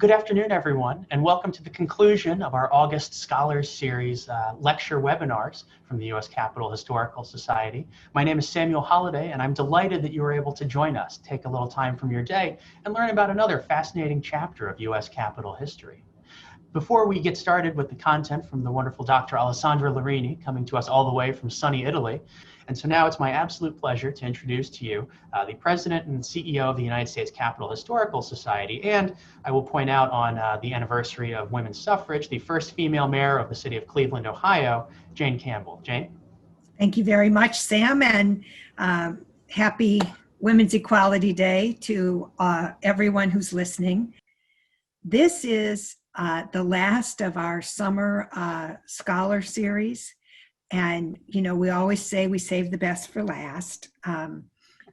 Good afternoon, everyone, and welcome to the conclusion of our August Scholars Series lecture webinars from the U.S. Capitol Historical Society. My name is Samuel Holliday, and I'm delighted that you were able to join us, take a little time from your day, and learn about another fascinating chapter of U.S. Capitol history. Before we get started with the content from the wonderful Dr. Alessandra Lorini, coming to us all the way from sunny Italy, and so now it's my absolute pleasure to introduce to you the President and CEO of the United States Capitol Historical Society, and I will point out on the anniversary of women's suffrage, the first female mayor of the city of Cleveland, Ohio, Jane Campbell. Jane? Thank you very much, Sam, and happy Women's Equality Day to everyone who's listening. This is the last of our summer scholar series. And, you know, we always say we save the best for last.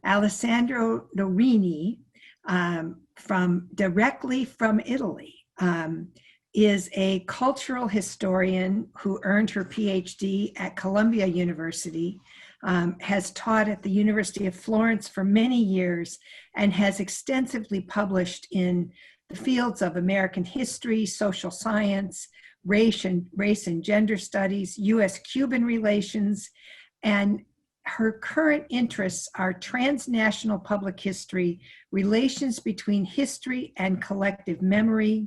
Alessandra Lorini, directly from Italy, is a cultural historian who earned her Ph.D. at Columbia University, has taught at the University of Florence for many years, and has extensively published in the fields of American history, social science, race and gender studies, U.S.-Cuban relations, and her current interests are transnational public history, relations between history and collective memory,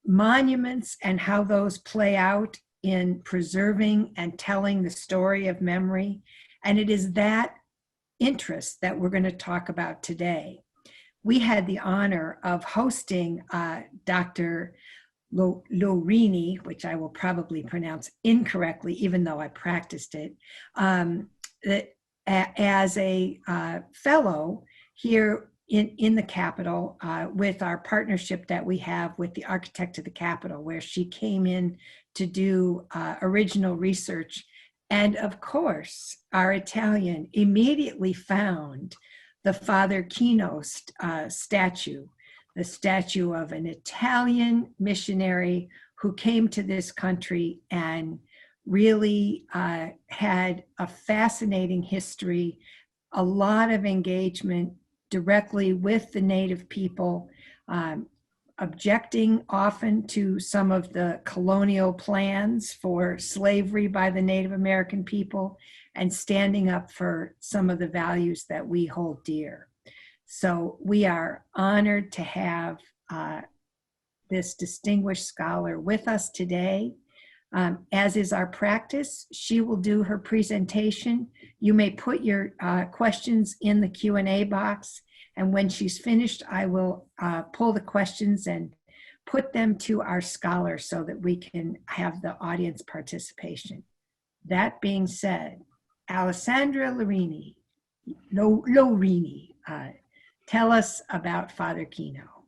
monuments and how those play out in preserving and telling the story of memory. And it is that interest that we're going to talk about today. We had the honor of hosting Dr. Lorini, which I will probably pronounce incorrectly, even though I practiced it, as a fellow here in the Capitol with our partnership that we have with the Architect of the Capitol, where she came in to do original research. And of course, our Italian immediately found the Father Kino statue, the statue of an Italian missionary who came to this country and really had a fascinating history, a lot of engagement directly with the native people, objecting often to some of the colonial plans for slavery by the Native American people, and standing up for some of the values that we hold dear. So we are honored to have this distinguished scholar with us today. As is our practice, she will do her presentation. You may put your questions in the Q&A box, and when she's finished, I will pull the questions and put them to our scholar so that we can have the audience participation. That being said, Alessandra Lorini, tell us about Father Kino.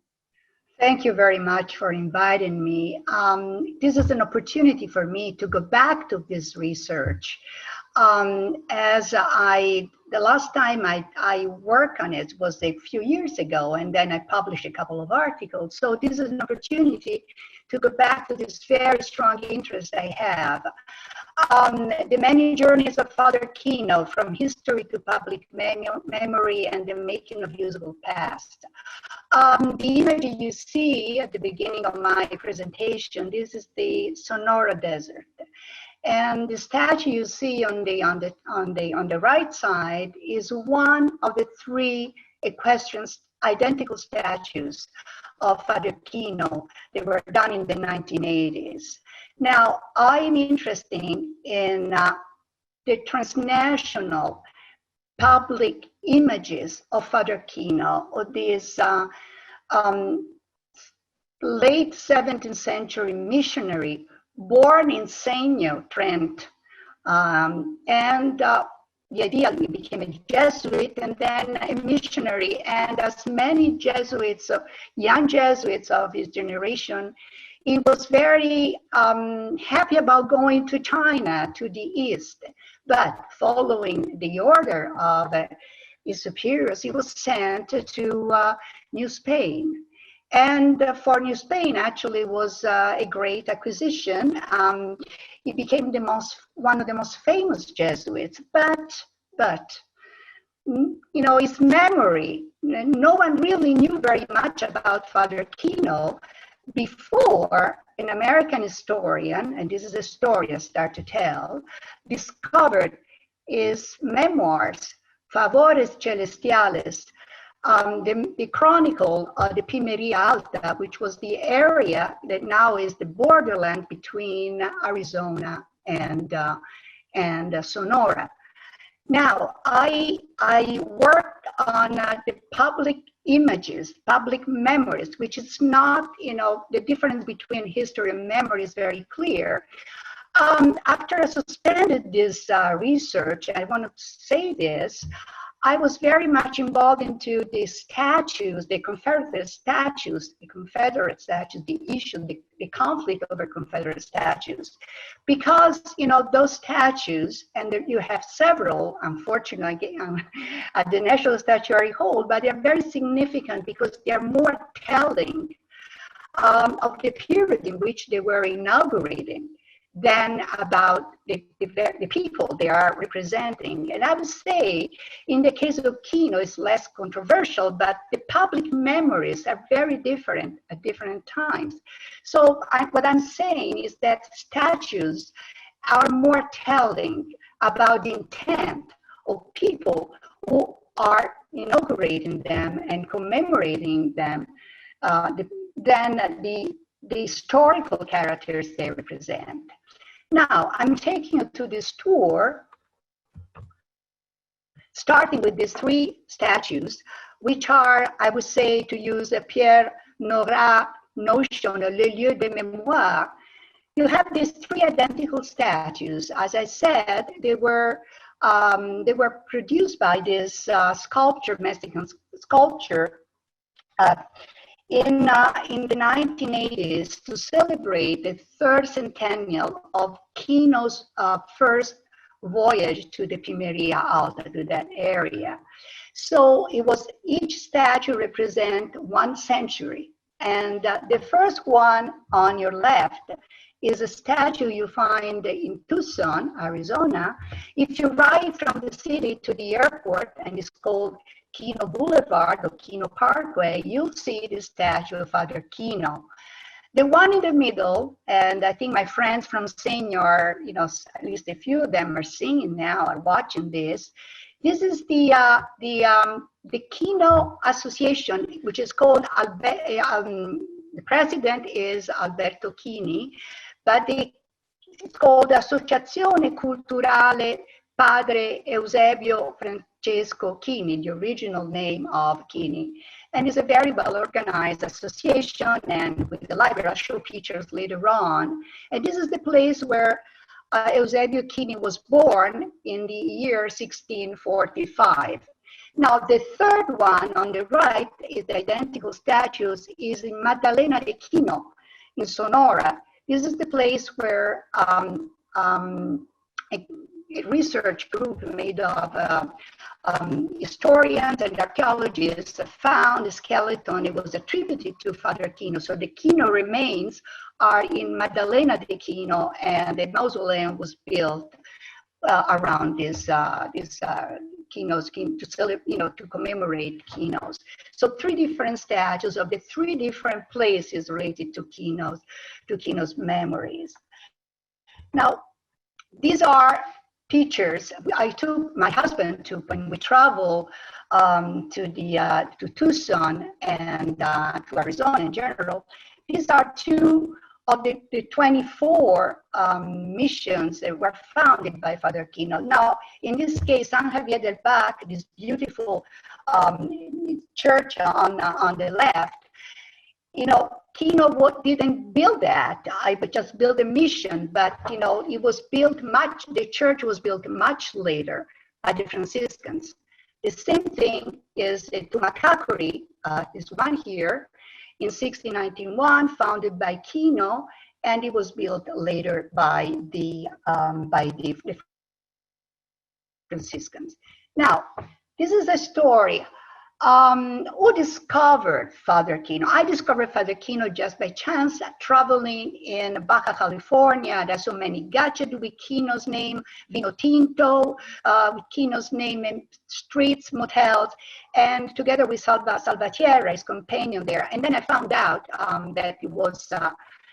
Thank you very much for inviting me. This is an opportunity for me to go back to this research. The last time I worked on it was a few years ago, and then I published a couple of articles. So this is an opportunity to go back to this very strong interest I have. The many journeys of Father Kino, from history to public memory and the making of usable past. The image you see at the beginning of my presentation, this is the Sonora Desert. And the statue you see on the right side is one of the three equestrian identical statues of Father Kino. They were done in the 1980s. Now, I'm interested in the transnational public images of Father Kino, or this late 17th century missionary born in Segno, Trent, and the idea he became a Jesuit and then a missionary. And as many Jesuits, young Jesuits of his generation, he was very happy about going to China, to the East. But following the order of his superiors, he was sent to New Spain. And for New Spain, actually, was a great acquisition. He became one of the most famous Jesuits. But his memory. No one really knew very much about Father Kino before an American historian, and this is a story I start to tell, discovered his memoirs, Favores Celestiales, the chronicle of the Pimeria Alta, which was the area that now is the borderland between Arizona and Sonora. Now, I worked on the public images, public memories, which is not, the difference between history and memory is very clear. After I suspended this research, I want to say this, I was very much involved into the statues, the Confederate statues, the issue, the conflict over Confederate statues. Because, those statues, and there you have several, unfortunately, at the National Statuary Hall, but they're very significant because they're more telling of the period in which they were inaugurating than about the people they are representing. And I would say, in the case of Kino, it's less controversial, but the public memories are very different at different times. So what I'm saying is that statues are more telling about the intent of people who are inaugurating them and commemorating them than the historical characters they represent. Now, I'm taking you to this tour, starting with these three statues, which are, I would say, to use a Pierre Nora notion, le lieu de mémoire. You have these three identical statues. As I said, they were produced by this Mexican sculptor, in the 1980s to celebrate the third centennial of Kino's first voyage to the Pimeria Alta, to that area. So each statue represents 1 century. And the first one on your left is a statue you find in Tucson, Arizona. If you ride from the city to the airport, and it's called Kino Boulevard or Kino Parkway, you'll see the statue of Father Kino. The one in the middle, and I think my friends from Senior, at least a few of them are seeing now, are watching this. This is the Kino Association, which is called, the president is Alberto Chini, but it's called Associazione Culturale Padre Eusebio Francesco Chini, the original name of Chini. And it's a very well organized association, and with the library, I'll show pictures later on. And this is the place where Eusebio Chini was born in the year 1645. Now, the third one on the right is the identical statues is in Maddalena de Kino in Sonora. This is the place where a research group made of historians and archaeologists found a skeleton. It was attributed to Father Kino. So the Kino remains are in Maddalena de Kino, and the mausoleum was built around this Kino's to commemorate Kino's. So 3 different statues of the 3 different places related to Kino's memories. Now, these are pictures my husband took when we travel to Tucson and to Arizona in general. These are 2 of the 24 missions that were founded by Father Kino. Now, in this case, San Javier del Bac, this beautiful church on the left, Kino didn't build that. I just built a mission, but it was built the church was built much later by the Franciscans. The same thing is Tumacacori, this one here, in 1691, founded by Kino, and it was built later by the Franciscans. Now, this is a story Who discovered Father Kino? I discovered Father Kino just by chance, traveling in Baja California. There's so many gadgets with Kino's name, Vino Tinto, with Kino's name, and streets, motels, and together with Salvatierra, his companion there. And then I found out that it was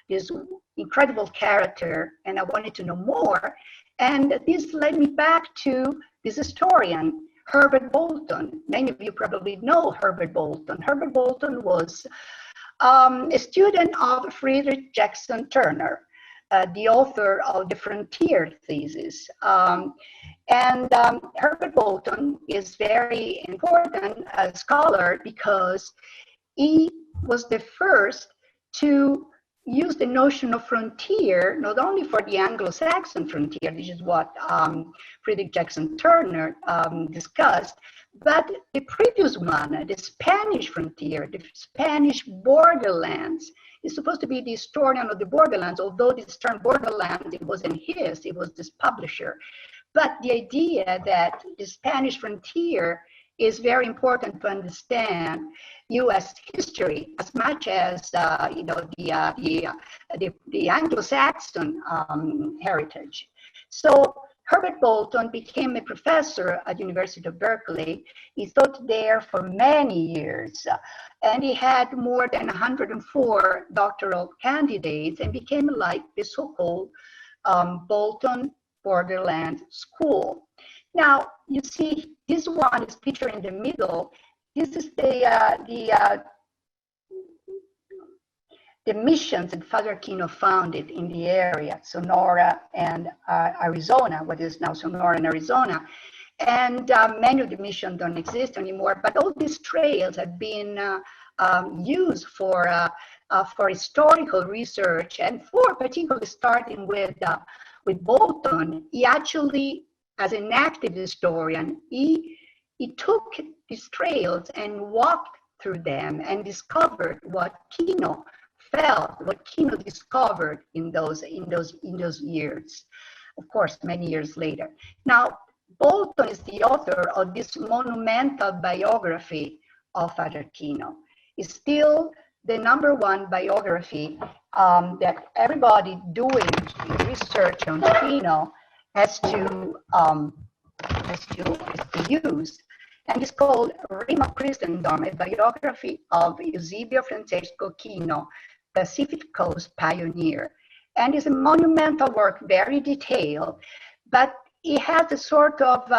this incredible character, and I wanted to know more. And this led me back to this historian, Herbert Bolton. Many of you probably know Herbert Bolton. Herbert Bolton was a student of Friedrich Jackson Turner, the author of the Frontier thesis. Herbert Bolton is very important as a scholar because he was the first to use the notion of frontier, not only for the Anglo-Saxon frontier, which is what Friedrich Jackson Turner discussed, but the previous one, the Spanish frontier, the Spanish borderlands. He's supposed to be the historian of the borderlands, although this term borderlands, it wasn't his, it was this publisher. But the idea that the Spanish frontier is very important to understand U.S. history as much as the Anglo-Saxon heritage. So Herbert Bolton became a professor at University of Berkeley. He taught there for many years, and he had more than 104 doctoral candidates, and became like the so-called Bolton Borderland School. Now, you see, this one is pictured in the middle. This is the missions that Father Kino founded in the area, Sonora and Arizona, what is now Sonora and Arizona. And many of the missions don't exist anymore, but all these trails have been used for historical research, and for particularly starting with Bolton. He actually, as an active historian, he took these trails and walked through them and discovered what Kino felt, what Kino discovered in those years. Of course, many years later. Now, Bolton is the author of this monumental biography of Father Kino. It's still the #1 biography that everybody doing research on Kino has to use. And it's called Rima Christendom, a biography of Eusebio Francesco Kino, Pacific Coast pioneer. And it's a monumental work, very detailed, but it has a sort of,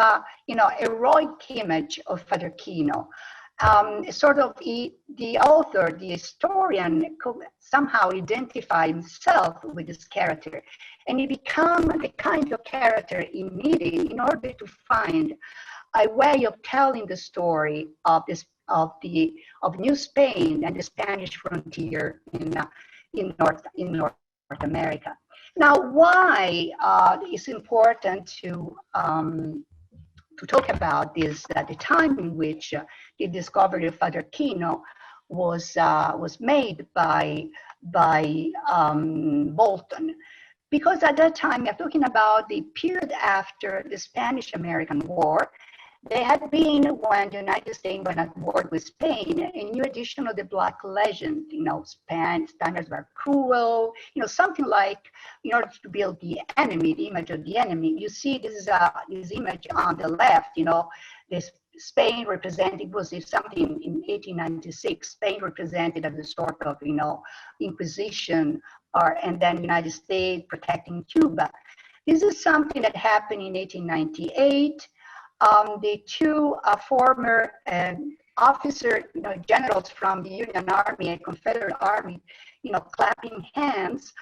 heroic image of Father Kino. Sort of the author, the historian, could somehow identify himself with this character, and he became the kind of character he needed in order to find a way of telling the story of New Spain and the Spanish frontier in North America. Now, why it's important to talk about this at the time in which the discovery of Father Kino was made by Bolton, because at that time we're talking about the period after the Spanish-American War. There had been, when the United States went at war with Spain, a new edition of the Black Legend. Spaniards were cruel, something like, in order to build the image of the enemy. You see this image on the left, this Spain represented, was something in 1896, Spain represented as a sort of, Inquisition, and then United States protecting Cuba. This is something that happened in 1898. The two former officers, generals from the Union Army and Confederate Army, clapping hands,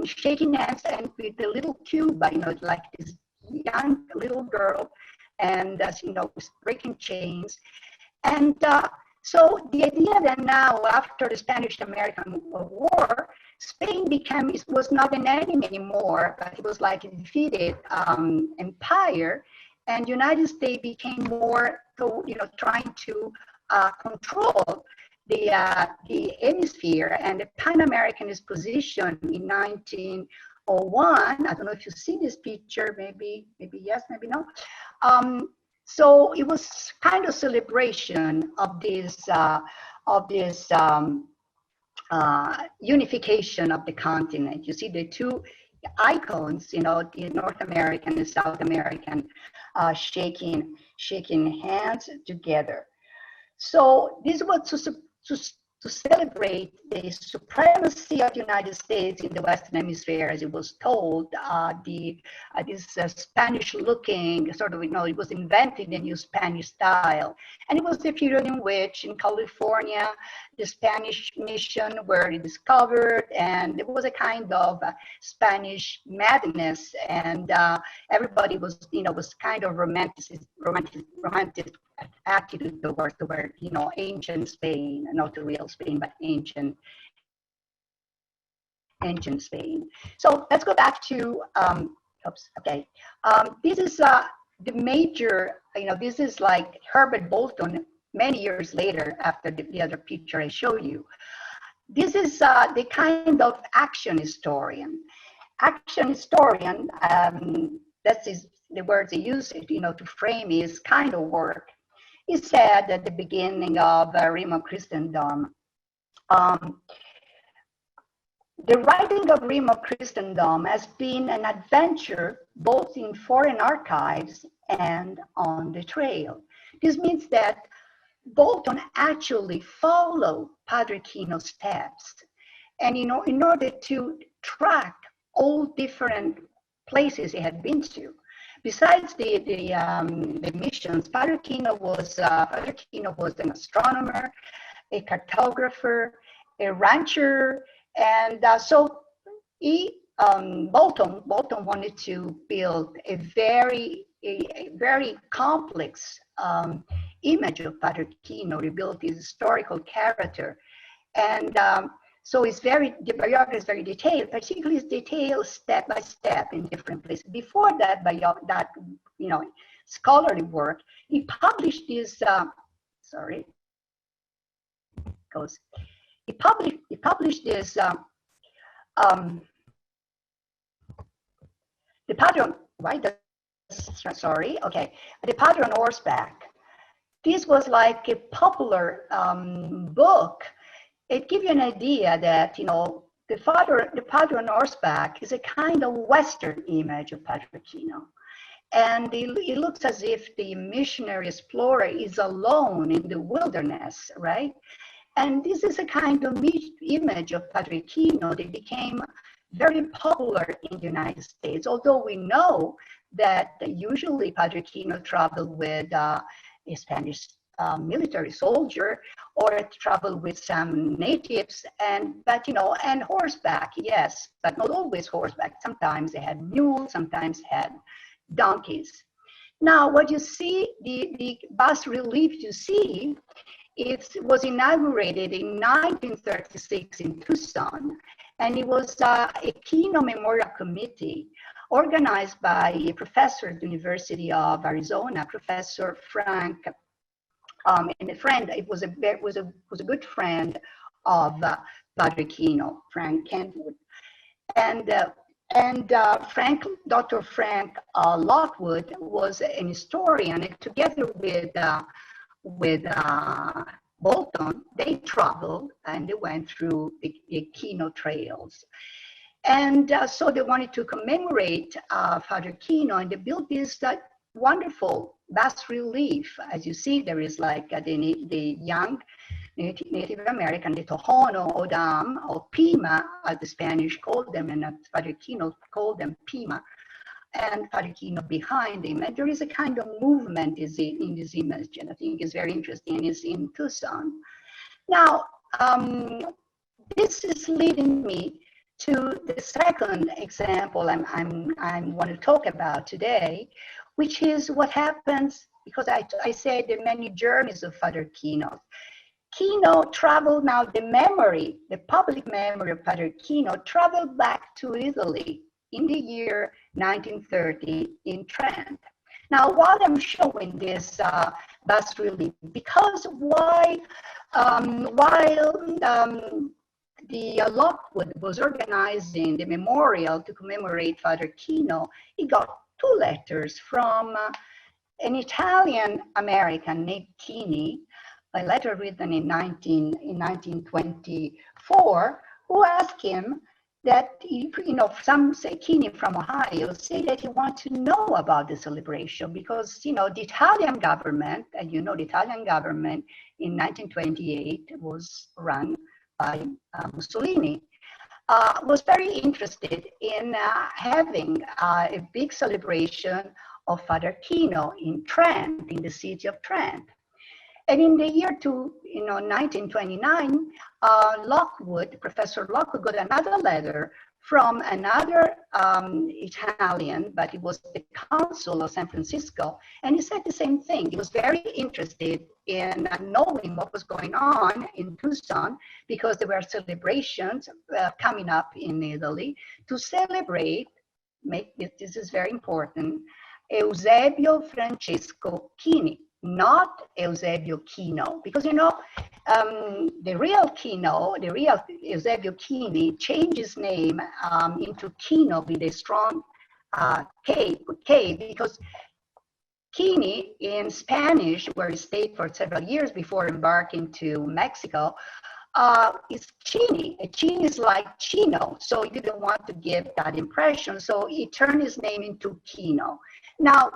shaking hands, and with the little Cuba, like this young little girl, and breaking chains. And so the idea that now, after the Spanish-American War, Spain was not an enemy anymore, but it was like a defeated empire. And United States became more, trying to control the hemisphere, and the Pan-Americanist position in 1901. I don't know if you see this picture, maybe yes, maybe no. So it was kind of celebration of this unification of the continent. You see the two icons, you know, the North American and South American, shaking hands together. So this was to celebrate the supremacy of the United States in the Western Hemisphere, as it was told. This Spanish-looking sort of, you know, it was inventing the new Spanish style, and it was the period in which, in California, the Spanish mission were discovered, and there was a kind of Spanish madness, and everybody was, you know, was kind of romantic attitude towards, you know, ancient Spain, not the real Spain, but ancient Spain. So let's go back to, this is the major, you know, this is like Herbert Bolton many years later after the other picture I showed you. This is the kind of action historian. Action historian, that's the words he used, you know, to frame his kind of work. He said at the beginning of Rime of Christendom, the writing of Rime of Christendom has been an adventure both in foreign archives and on the trail. This means that Bolton actually followed Padre Kino's steps. And, you know, in order to track all different places he had been to, besides the missions, Padre Kino was an astronomer, a cartographer, a rancher, and so Bolton wanted to build a very complex image of Padre Kino. He built his historical character, and so the biography is very detailed, particularly it's detailed step by step in different places. Before that, you know, scholarly work, he published this. He published this. The Padre, right? The Padre on Horseback. This was like a popular book. It gives you an idea that, you know, the Padre on Horseback is a kind of Western image of Padre Kino. And it looks as if the missionary explorer is alone in the wilderness, right? And this is a kind of image of Padre Kino that became very popular in the United States, although we know that usually Padre Kino traveled with a Spanish military soldier, or traveled with some natives, but you know, and horseback, yes, but not always horseback. Sometimes they had mules, sometimes had donkeys. Now, what you see, the bas relief you see, it was inaugurated in 1936 in Tucson, and it was a Kino Memorial Committee organized by a professor at the University of Arizona, Professor Frank, and a friend. It was a good friend of Padre Kino, Frank Kentwood, and Dr. Frank Lockwood was an historian, and together with Bolton, they traveled and they went through the Kino trails. And so they wanted to commemorate Father Kino, and they built this wonderful bas relief. As you see, there is like the young Native American, the Tohono, Odam, or Pima, as the Spanish called them, and Father Kino called them Pima, and Padre Kino behind him. And there is a kind of movement in this image, and I think it's very interesting. It's in Tucson. Now, this is leading me to the second example I want to talk about today, which is what happens, because I said there are many journeys of Father Kino. Kino traveled now, the public memory of Padre Kino traveled back to Italy in the year 1930 in Trent. Now, while I'm showing this bas relief, because while the Lockwood was organizing the memorial to commemorate Father Kino, he got two letters from an Italian American named Kini, a letter written in 1924, who asked him that, some say Kini from Ohio say that he wants to know about the celebration because, the Italian government, and the Italian government in 1928 was run by Mussolini, was very interested in having a big celebration of Father Kino in Trent, in the city of Trent. And in the year 1929, Professor Lockwood got another letter from another Italian, but it was the consul of San Francisco, and he said the same thing. He was very interested in knowing what was going on in Tucson because there were celebrations coming up in Italy to celebrate, this is very important, Eusebio Francesco Kini, not Eusebio Kino, because the real Kino, the real Eusebio Kini changed his name into Kino with a strong K, because Kini in Spanish, where he stayed for several years before embarking to Mexico, is Chini. A Chini is like Chino, so he didn't want to give that impression, so he turned his name into Kino. Now,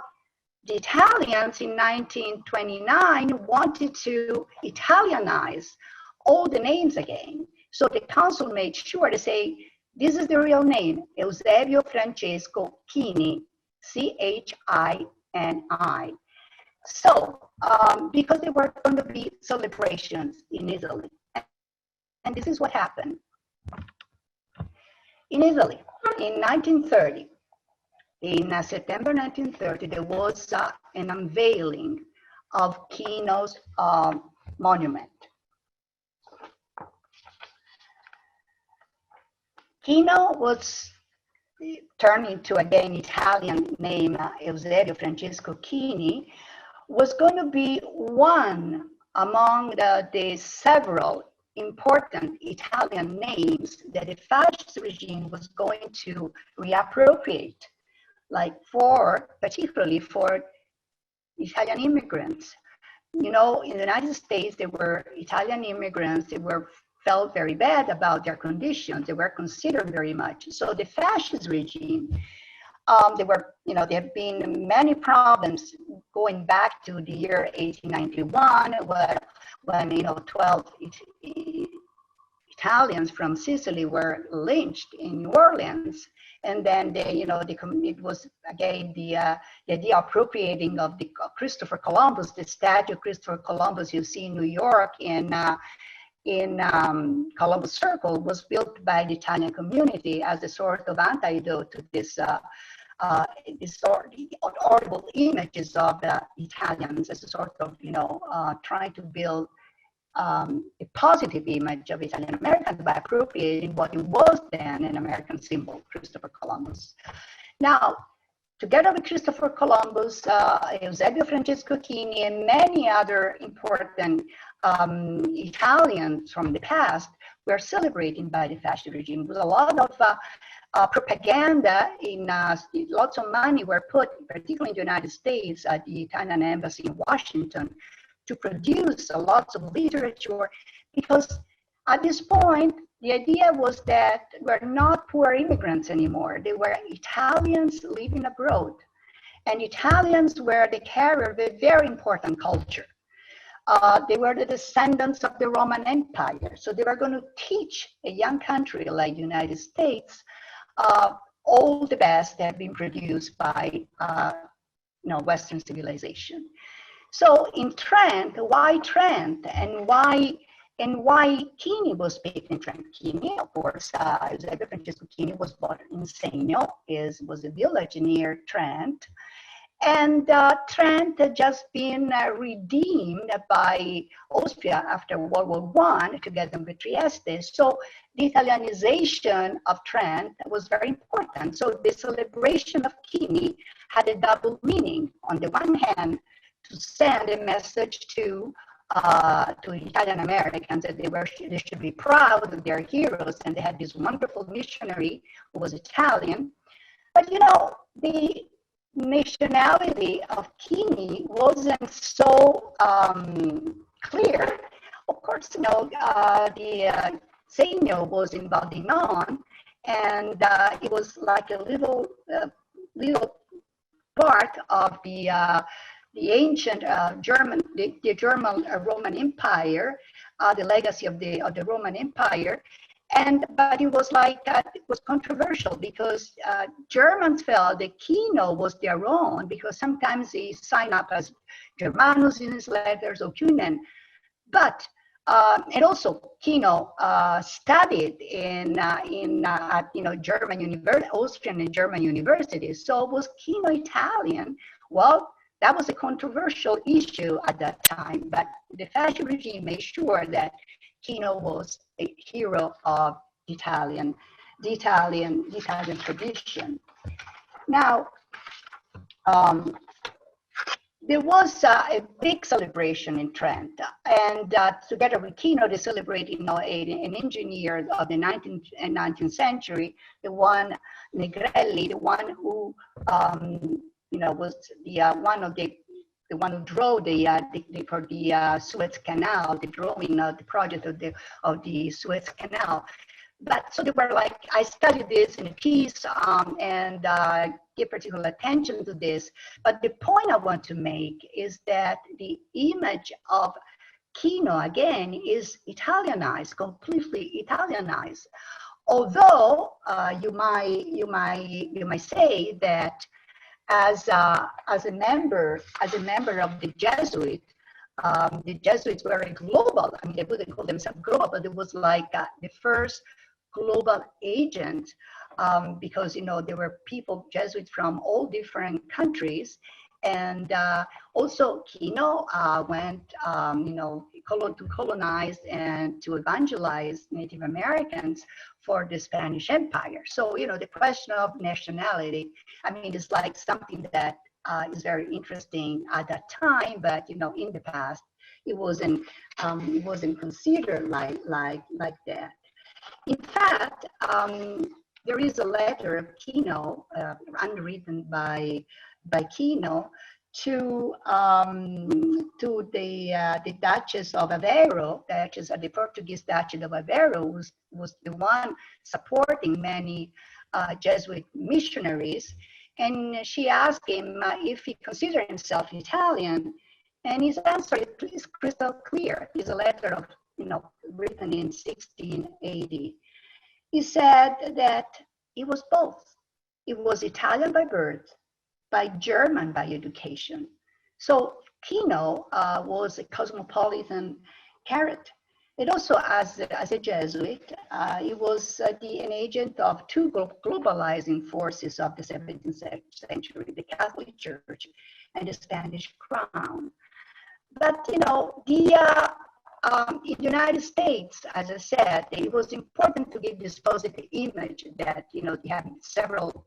the Italians in 1929 wanted to Italianize all the names again. So the council made sure to say, this is the real name, Eusebio Francesco Kini, Chini. So, because there were going to be celebrations in Italy. And this is what happened. In Italy, in 1930, in September 1930, there was an unveiling of Kino's monument. Kino was turned into, again, Italian name, Eusebio Francesco Kini, was going to be one among the several important Italian names that the fascist regime was going to reappropriate, particularly for Italian immigrants. In the United States, there were Italian immigrants that felt very bad about their conditions. They were considered very much. So the fascist regime, there have been many problems going back to the year 1891, when 12 Italians from Sicily were lynched in New Orleans. And then it was again the idea appropriating of the Christopher Columbus, the statue of Christopher Columbus you see in New York in Columbus Circle, was built by the Italian community as a sort of antidote to this horrible images of the Italians, as a sort of trying to build a positive image of Italian Americans by appropriating what it was then an American symbol, Christopher Columbus. Now, together with Christopher Columbus, Eusebio Francesco Kini, and many other important Italians from the past were celebrated by the fascist regime. There was a lot of propaganda, lots of money were put, particularly in the United States, at the Italian embassy in Washington, to produce lots of literature, because at this point, the idea was that we're not poor immigrants anymore. They were Italians living abroad. And Italians were the carrier of a very important culture. They were the descendants of the Roman Empire. So they were going to teach a young country like the United States all the best that had been produced by Western civilization. So in Trent, why Trent, and why Kini was based in Trent? Kini, of course, Eusebio Francesco Kini was born in Segno, was a village near Trent, and Trent had just been redeemed by Austria after World War I, together with Trieste. So the Italianization of Trent was very important. So the celebration of Kini had a double meaning. On the one hand, to send a message to Italian Americans that they should be proud of their heroes, and they had this wonderful missionary who was Italian. But nationality of Kini wasn't so clear. Of course, the Segno was in Valdinon, and it was like a little part of the ancient German, the German Roman Empire, the legacy of the Roman Empire. But it was like it was controversial because Germans felt that Kino was their own, because sometimes they sign up as Germanus in his letters or Kunen. But and also Kino studied in German Austrian and German universities. So was Kino Italian? Well, that was a controversial issue at that time. But the fascist regime made sure that Kino was a hero of the Italian tradition. Now, there was a big celebration in Trent, and together with Kino, they celebrated, an engineer of the 19th century, the one Negrelli, the one who, was the one who drew for the Suez Canal, the drawing of the project of the Suez Canal. But so they were like, I studied this in a piece and give particular attention to this. But the point I want to make is that the image of Kino again is Italianized, completely Italianized. Although you might say that as a member of the Jesuits were a global. I mean, they wouldn't call themselves global, but it was like the first global agent, because there were Jesuits from all different countries, and also Kino went to colonize and to evangelize Native Americans for the Spanish Empire. So the question of nationality, I mean, it's like something that is very interesting at that time, but in the past it wasn't considered like that. In fact, there is a letter of Kino, unwritten by Kino, to the Duchess of Aveiro, the Portuguese Duchess of Aveiro, was the one supporting many Jesuit missionaries, and she asked him if he considered himself Italian, and his answer is crystal clear. It's a letter of written in 1680. He said that he was both. He was Italian by birth, by German by education. So Kino was a cosmopolitan character. And also as a Jesuit, he was an agent of two globalizing forces of the 17th century, the Catholic Church and the Spanish Crown. But in the United States, as I said, it was important to give this positive image that you have several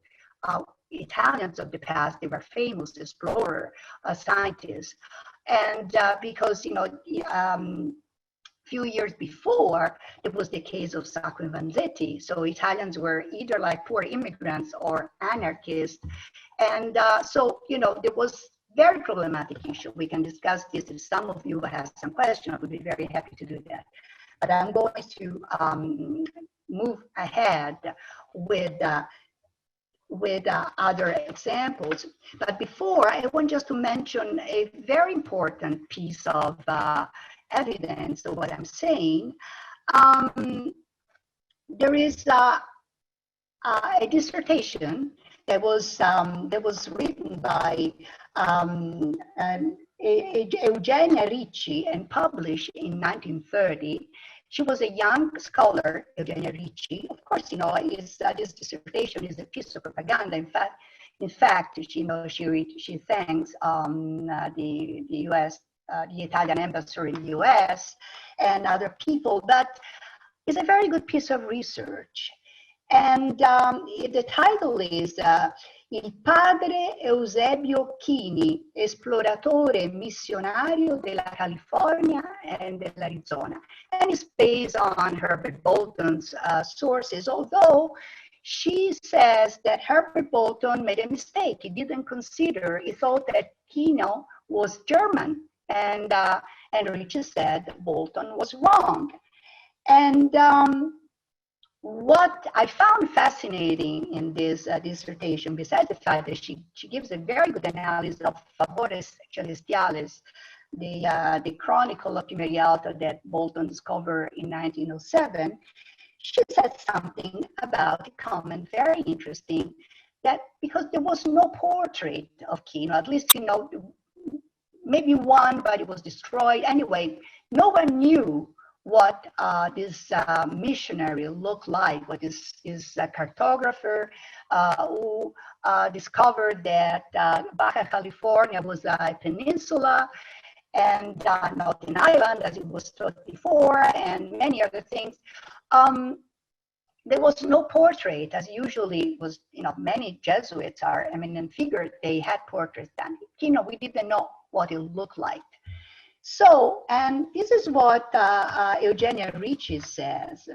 Italians of the past. They were famous explorers, scientists, and because few years before, it was the case of Sacco and Vanzetti. So Italians were either like poor immigrants or anarchists, and so there was very problematic issue. We can discuss this if some of you have some questions. I would be very happy to do that. But I'm going to move ahead with other examples. But before, I want just to mention a very important piece of evidence of what I'm saying. There is a dissertation that was written by Eugenia Ricci and published in 1930. She was a young scholar, Eugenia Ricci. Of course, this dissertation is a piece of propaganda. In fact, she thanks the U.S. The Italian ambassador in the US and other people, but it's a very good piece of research. And the title is Il padre Eusebio Kini, esploratore missionario della California and dell'Arizona. And it's based on Herbert Bolton's sources, although She says that Herbert Bolton made a mistake. He didn't consider, he thought that Kino was German, and Ricci said Bolton was wrong. And what I found fascinating in this dissertation, besides the fact that she gives a very good analysis of Favores Celestiales, the Chronicle of Primerialto that Bolton discovered in 1907, she said something about a comment very interesting, that because there was no portrait of Kino, at least, you know, maybe one, but it was destroyed. Anyway, no one knew what this missionary looked like, what is a cartographer who discovered that Baja California was a peninsula and not an island, as it was thought before, and many other things. There was no portrait, as usually was, you know, many Jesuits are eminent figures, they had portraits done. You know, we didn't know what it looked like. So, and this is what Eugenia Ricci says.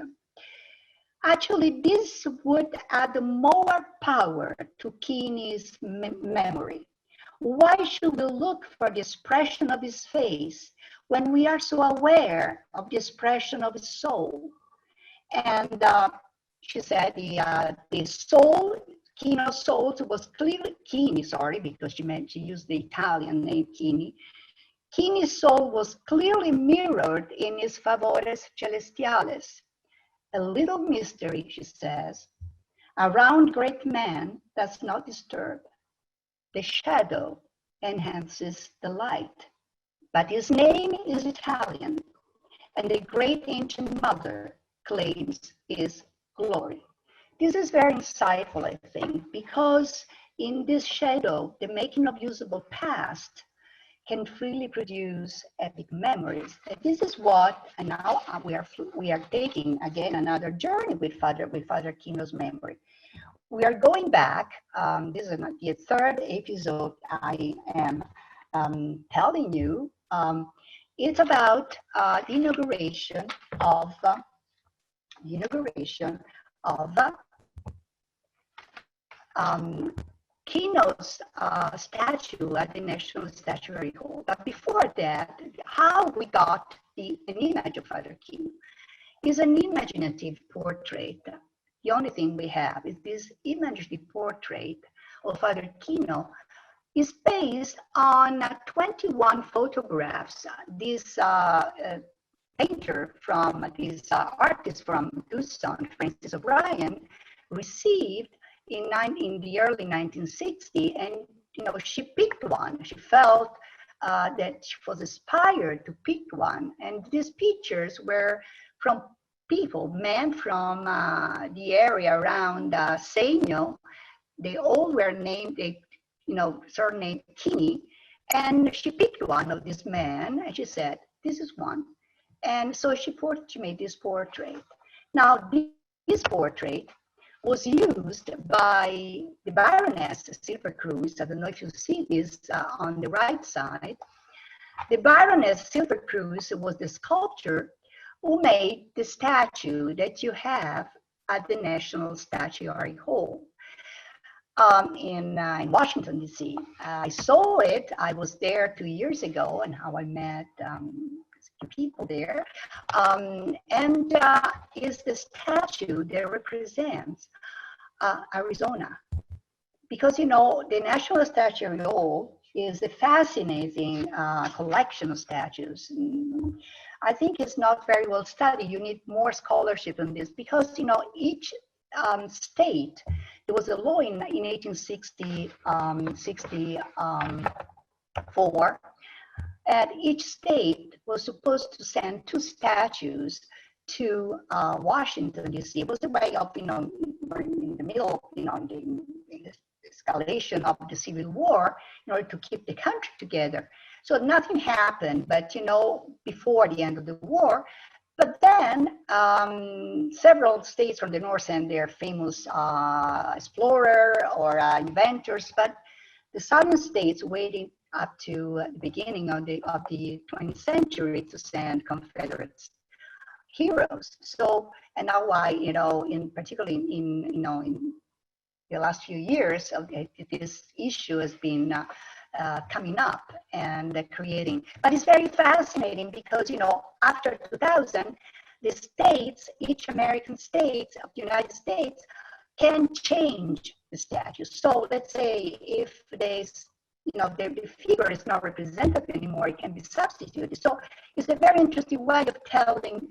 Actually, this would add more power to Kini's memory. Why should we look for the expression of his face when we are so aware of the expression of his soul? And she said the soul, Kino's soul was clearly, Kini, sorry, because she used the Italian name Kini. Kini's soul was clearly mirrored in his Favores Celestiales. A little mystery, she says, around great man does not disturb. The shadow enhances the light. But his name is Italian, and the great ancient mother claims his glory. This is very insightful, I think, because in this shadow, the making of usable past can freely produce epic memories. And this is what, and now we are taking again another journey with Father Kino's memory. We are going back. This is the third episode I am telling you. It's about the inauguration of Kino's statue at the National Statuary Hall. But before that, how we got an image of Father Kino is an imaginative portrait. The only thing we have is this imaginative portrait of Father Kino is based on 21 photographs. This painter from, this artist from Tucson, Francis O'Brien, received in the early 1960s, and you know, she picked one. She felt that she was inspired to pick one, and these pictures were from people, men from the area around Seño. They all were named, surnamed Kini, and she picked one of these men, and she said, "This is one," and so she made this portrait. Now, this portrait was used by the Baroness Silver Cruz. I don't know if you see this on the right side. The Baroness Silver Cruz was the sculptor who made the statue that you have at the National Statuary Hall in Washington, D.C. I saw it. I was there 2 years ago, and how I met people there. And is the statue that represents Arizona. Because, you know, the National Statuary Hall is a fascinating collection of statues. I think it's not very well studied. You need more scholarship on this because, you know, each state, there was a law in 1864, and each state was supposed to send 2 statues to Washington, D.C. It was a way of, you know, in the middle, you know, in the escalation of the Civil War, in order to keep the country together. So nothing happened, but, you know, before the end of the war. But then several states from the North sent their famous explorer or inventors, but the southern states waited up to the beginning of the 20th century to send Confederates. heroes. So, and now why, in particularly in the last few years, this issue has been coming up and creating. But it's very fascinating because, after 2000, the states, each American state of the United States, can change the statute. So let's say if there's, the figure is not representative anymore, it can be substituted. So it's a very interesting way of telling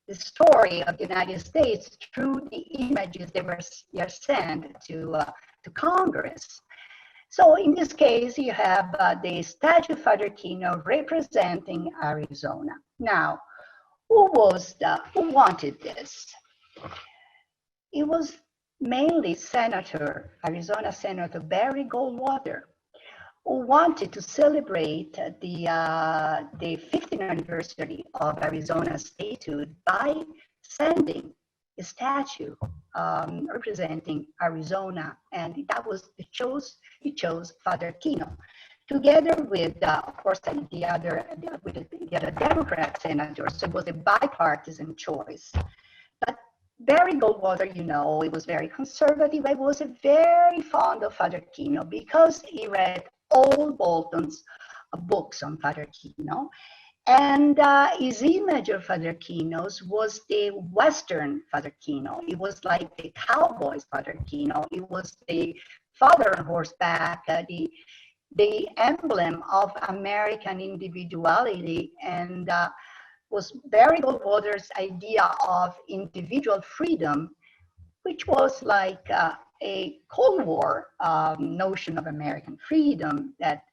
the story of the United States through the images that were sent to Congress. So in this case, you have the statue of Father Kino representing Arizona. Now, who wanted this? It was mainly Arizona Senator Barry Goldwater, who wanted to celebrate the 50th anniversary of Arizona's statehood by sending a statue representing Arizona, and he chose Father Kino, together with, of course, the other Democrat senators. So it was a bipartisan choice. But Barry Goldwater, he was very conservative. He was very fond of Father Kino because he read all Bolton's books on Father Kino. And his image of Father Kino's was the Western Father Kino. It was like the cowboy's Father Kino. It was the father on horseback, the emblem of American individuality, and was Barry Goldwater's idea of individual freedom, which was like a Cold War notion of American freedom that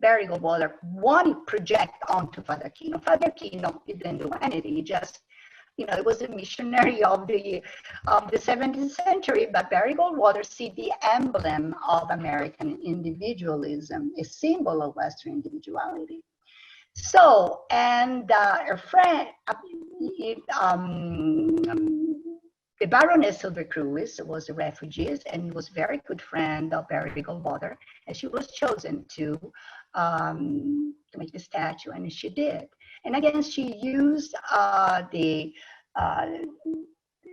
Barry Goldwater wanted to project onto Father Kino. Father Kino didn't do anything. He just, it was a missionary of the 17th century, but Barry Goldwater see the emblem of American individualism, a symbol of Western individuality. So, and her friend, the Baroness Silver Cruz was a refugee and was a very good friend of Barry Goldwater, and she was chosen to make the statue, and she did. And again, she used the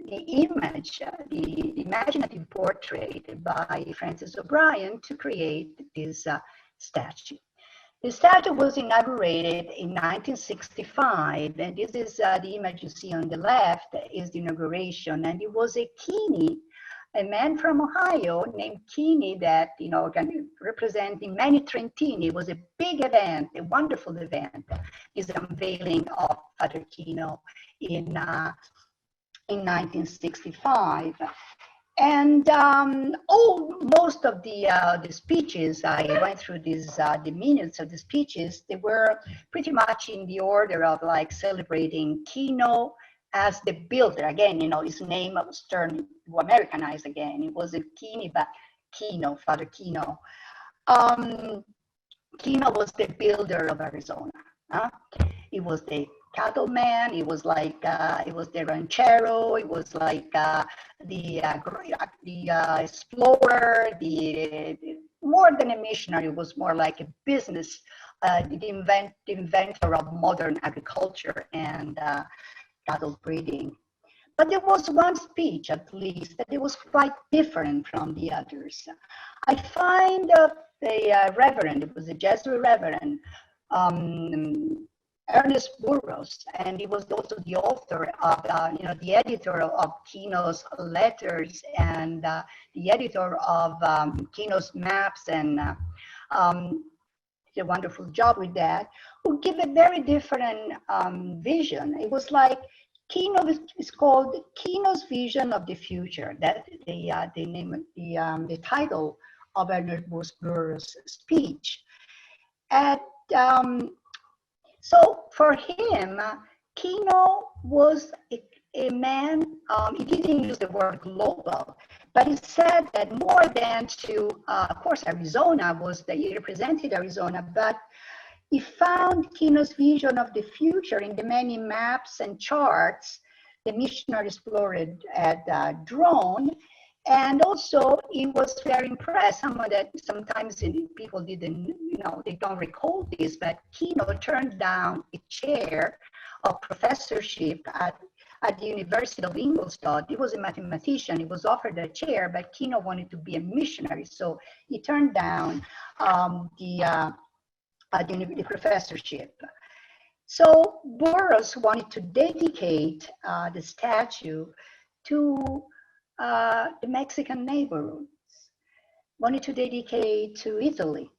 image, the imaginative portrait by Francis O'Brien to create this statue. The statue was inaugurated in 1965, and this is the image you see on the left is the inauguration, and it was a Keeney, a man from Ohio named Keeney that, representing many Trentini. It was a big event, a wonderful event, is the unveiling of Father Kino in 1965. And most of the speeches, I went through the minutes of the speeches, they were pretty much in the order of like celebrating Kino as the builder. Again, his name was turned to Americanized again. It wasn't Keeney, but Kino, Father Kino. Kino was the builder of Arizona. He was the cattleman. It was like it was the ranchero. It was like the explorer. The more than a missionary, it was more like a business. The inventor of modern agriculture and cattle breeding. But there was one speech, at least, that it was quite different from the others. I find the reverend. It was a Jesuit reverend. Ernest Burroughs, and he was also the author of, the editor of Kino's letters and the editor of Kino's maps, and did a wonderful job with that, who give a very different vision. It was like Kino is called Kino's Vision of the Future. That the name, the title of Ernest Burroughs' speech. And so for him, Kino was a man, he didn't use the word global, but he said that more than to, of course, Arizona he represented Arizona, but he found Kino's vision of the future in the many maps and charts the missionary explorer had drawn, And also, he was very impressed. Sometimes people didn't, they don't recall this, but Kino turned down a chair of professorship at the University of Ingolstadt. He was a mathematician. He was offered a chair, but Kino wanted to be a missionary, so he turned down the professorship. So Burroughs wanted to dedicate the statue to the Mexican neighborhoods, wanted to dedicate to Italy,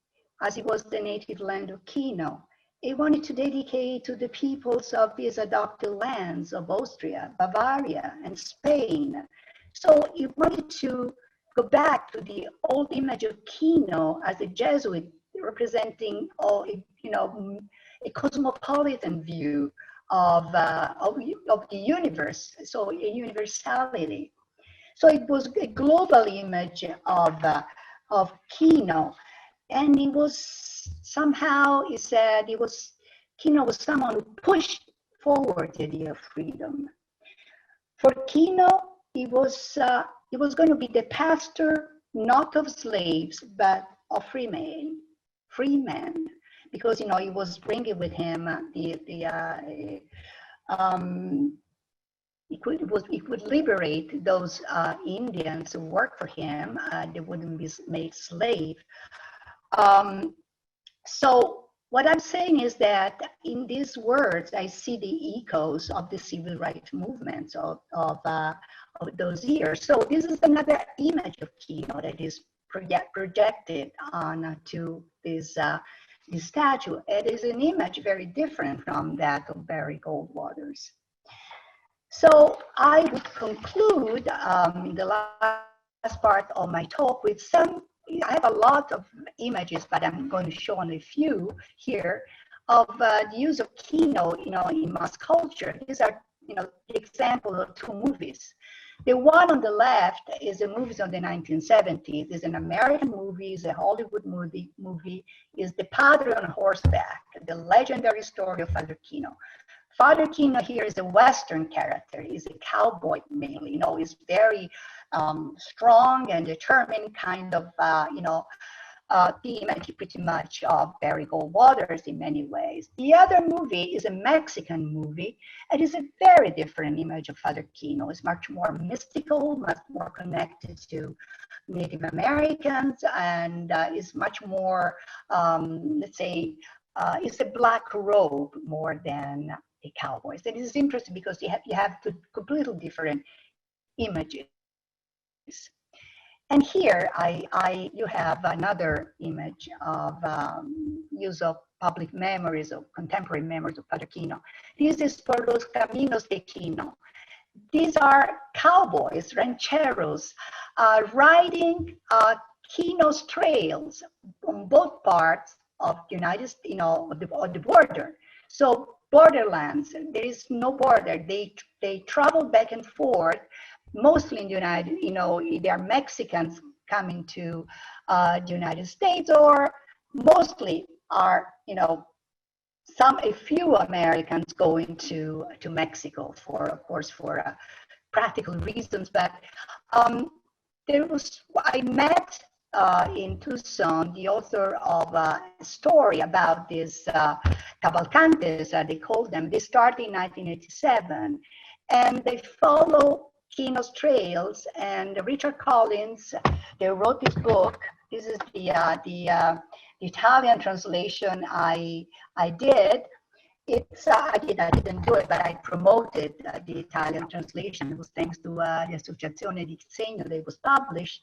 as it was the native land of Kino. He wanted to dedicate to the peoples of his adopted lands of Austria, Bavaria, and Spain. So he wanted to go back to the old image of Kino as a Jesuit representing a cosmopolitan view of the universe, so a universality. So it was a global image of Kino, and it was somehow, he said, Kino was someone who pushed forward the idea of freedom. For Kino, he was going to be the pastor not of slaves but of free men, because he was bringing with him he could liberate those Indians who worked for him. They wouldn't be made slave. So what I'm saying is that in these words, I see the echoes of the civil rights movements of those years. So this is another image of Kino that is projected onto this statue. It is an image very different from that of Barry Goldwater's. So I would conclude in the last part of my talk with I have a lot of images, but I'm going to show on a few here of the use of Kino, in mass culture. These are, the example of two movies. The one on the left is a movie of the 1970s. It's an American movie, it's a Hollywood movie, is The Padre on Horseback, the legendary story of Father Kino. Father Kino here is a Western character. He's a cowboy mainly. He's very strong and determined kind of, theme, and pretty much of Barry Goldwater's in many ways. The other movie is a Mexican movie. It is a very different image of Father Kino. It's much more mystical, much more connected to Native Americans, and is much more, let's say, it's a black robe more than a cowboy. So this is interesting because you have two completely different images. And here you have another image of use of public memories, of contemporary memories of Father Kino. This is por los caminos de Kino. These are cowboys, rancheros, riding Kino's trails on both parts of the United States, of the border. So borderlands, there is no border. They travel back and forth, mostly in the United, they are Mexicans coming to the United States, or mostly are, a few Americans going to Mexico for practical reasons. But I met in Tucson the author of a story about these cavalcantes, they call them. They started in 1987, and they follow Kino's trails. And Richard Collins, they wrote this book. This is the Italian translation I did. I didn't do it, but I promoted the Italian translation. It was thanks to the Associazione di Segno that it was published.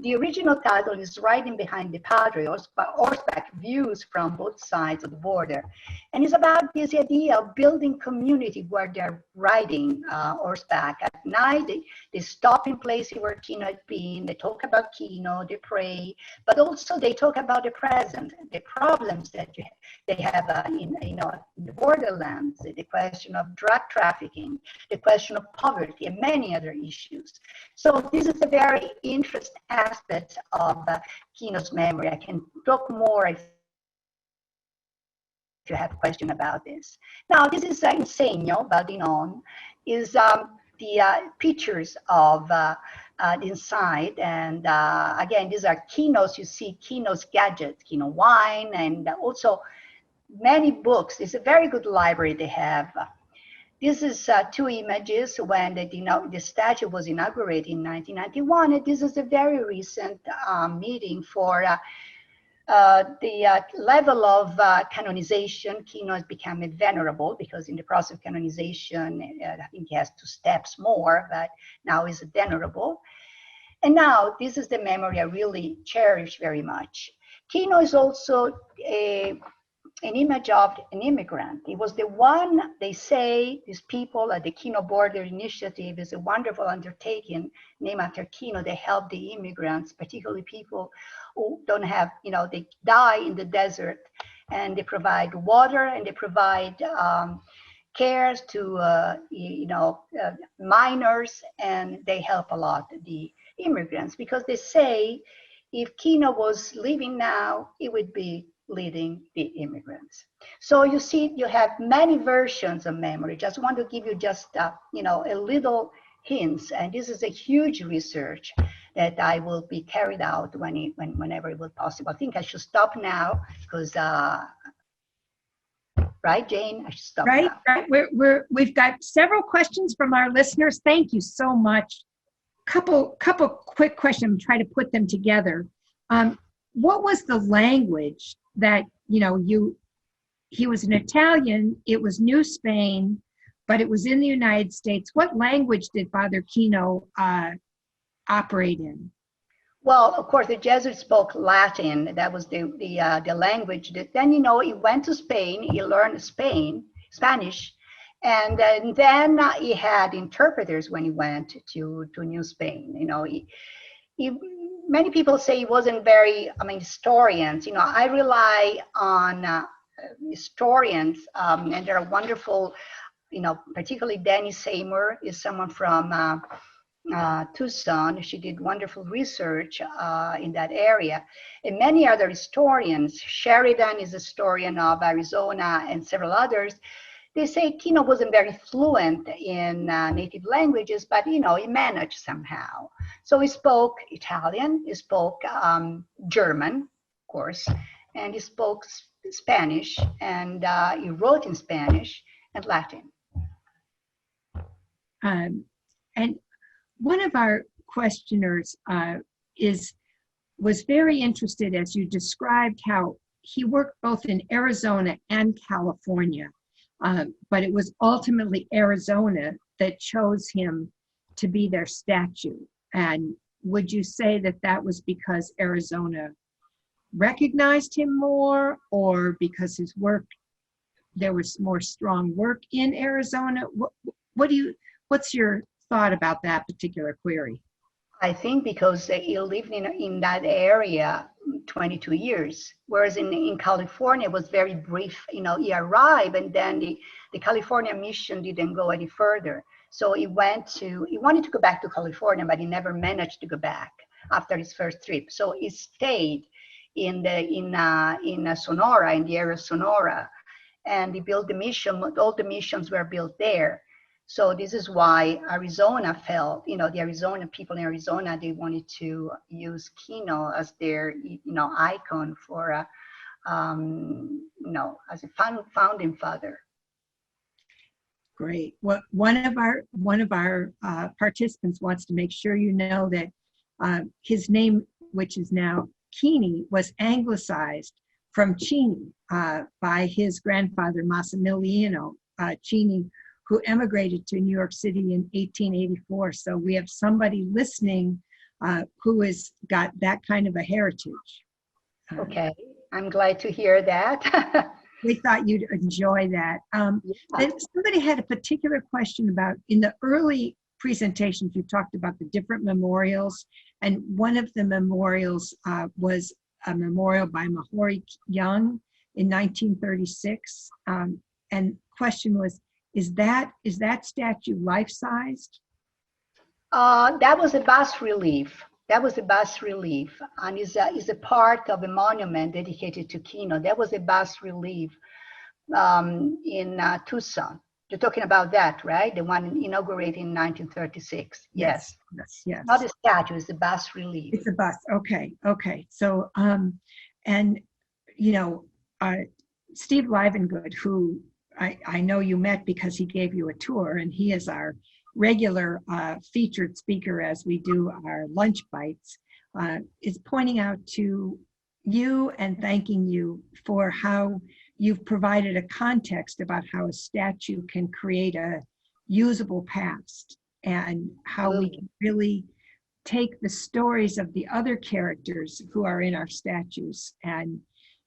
The original title is Riding Behind the Padre, horseback views from both sides of the border. And it's about this idea of building community where they're riding horseback at night. They stop in places where Kino had been. They talk about Kino, they pray, but also they talk about the present, the problems that they have in the borderlands, the question of drug trafficking, the question of poverty, and many other issues. So this is a very interesting aspect of Kino's memory. I can talk more if you have a question about this. Now, this is Insegno, Baldinon, is the pictures of inside. And again, these are Kino's, you see Kino's gadgets, Kino wine, and also many books. It's a very good library they have. This is two images when the statue was inaugurated in 1991. And this is a very recent meeting for the level of canonization. Kino has become a venerable because in the process of canonization, I think he has 2 steps more, but now he's a venerable. And now this is the memory I really cherish very much. Kino is also an image of an immigrant. He was the one, they say, these people at the Kino Border Initiative is a wonderful undertaking named after Kino. They help the immigrants, particularly people who don't have, they die in the desert, and they provide water and they provide cares to, minors, and they help a lot the immigrants because they say if Kino was living now, it would be leading the immigrants. So you see, you have many versions of memory. Just want to give you just a little hints, and this is a huge research that I will be carried out whenever it will possible. I think I should stop now because right, Jane? I should stop now. Right. We've got several questions from our listeners. Thank you so much. Couple quick questions. Try to put them together. What was the language that he was an Italian, it was New Spain, but it was in the United States. What language did Father Kino operate in? Well, of course, the Jesuits spoke Latin. That was the language. Then, he went to Spain. He learned Spanish. And then he had interpreters when he went to New Spain. Many people say he wasn't very, historians. I rely on historians, and there are wonderful, particularly Danny Seymour is someone from Tucson. She did wonderful research in that area. And many other historians, Sheridan is a historian of Arizona and several others. They say Kino wasn't very fluent in native languages, but he managed somehow. So he spoke Italian, he spoke German, of course, and he spoke Spanish, and he wrote in Spanish and Latin. And one of our questioners was very interested as you described how he worked both in Arizona and California. But it was ultimately Arizona that chose him to be their statue. And would you say that was because Arizona recognized him more, or because his work, there was more strong work in Arizona? What's your thought about that particular query? I think because he lived in that area 22 years, whereas in California it was very brief. He arrived, and then the California mission didn't go any further. So he wanted to go back to California, but he never managed to go back after his first trip. So he stayed in Sonora, in the area of Sonora, and he built the mission. All the missions were built there. So this is why Arizona felt, the Arizona people in Arizona, they wanted to use Kino as their, icon for, as a founding father. Great. Well, one of our participants wants to make sure you know that his name, which is now Kini, was anglicized from Cini by his grandfather Massimiliano Cini, who emigrated to New York City in 1884. So we have somebody listening who has got that kind of a heritage. Okay, I'm glad to hear that. We thought you'd enjoy that. Then somebody had a particular question about, in the early presentations, you talked about the different memorials, and one of the memorials was a memorial by Mahori Young in 1936. And question was, is that statue life-sized? That was a bas relief. And is a part of a monument dedicated to Kino. That was a bas relief in Tucson. You're talking about that, right? The one inaugurated in 1936. Yes. Yes. Not a statue, it's a bas relief. It's a bust. Okay. So, and you know, Steve Livengood, who I know you met because he gave you a tour, and he is our regular featured speaker as we do our lunch bites, is pointing out to you and thanking you for how you've provided a context about how a statue can create a usable past, and how we can really take the stories of the other characters who are in our statues and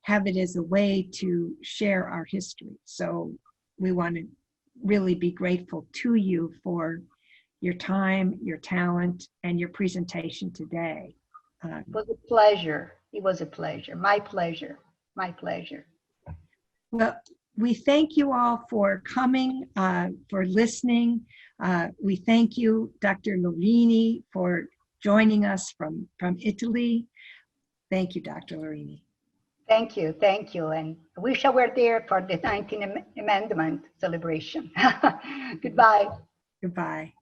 have it as a way to share our history. So we want to really be grateful to you for your time, your talent, and your presentation today. It was a pleasure. It was a pleasure. My pleasure. My pleasure. Well, we thank you all for coming, for listening. We thank you, Dr. Lorini, for joining us from Italy. Thank you, Dr. Lorini. Thank you. And I wish I were there for the 19th Amendment celebration. Goodbye. Goodbye.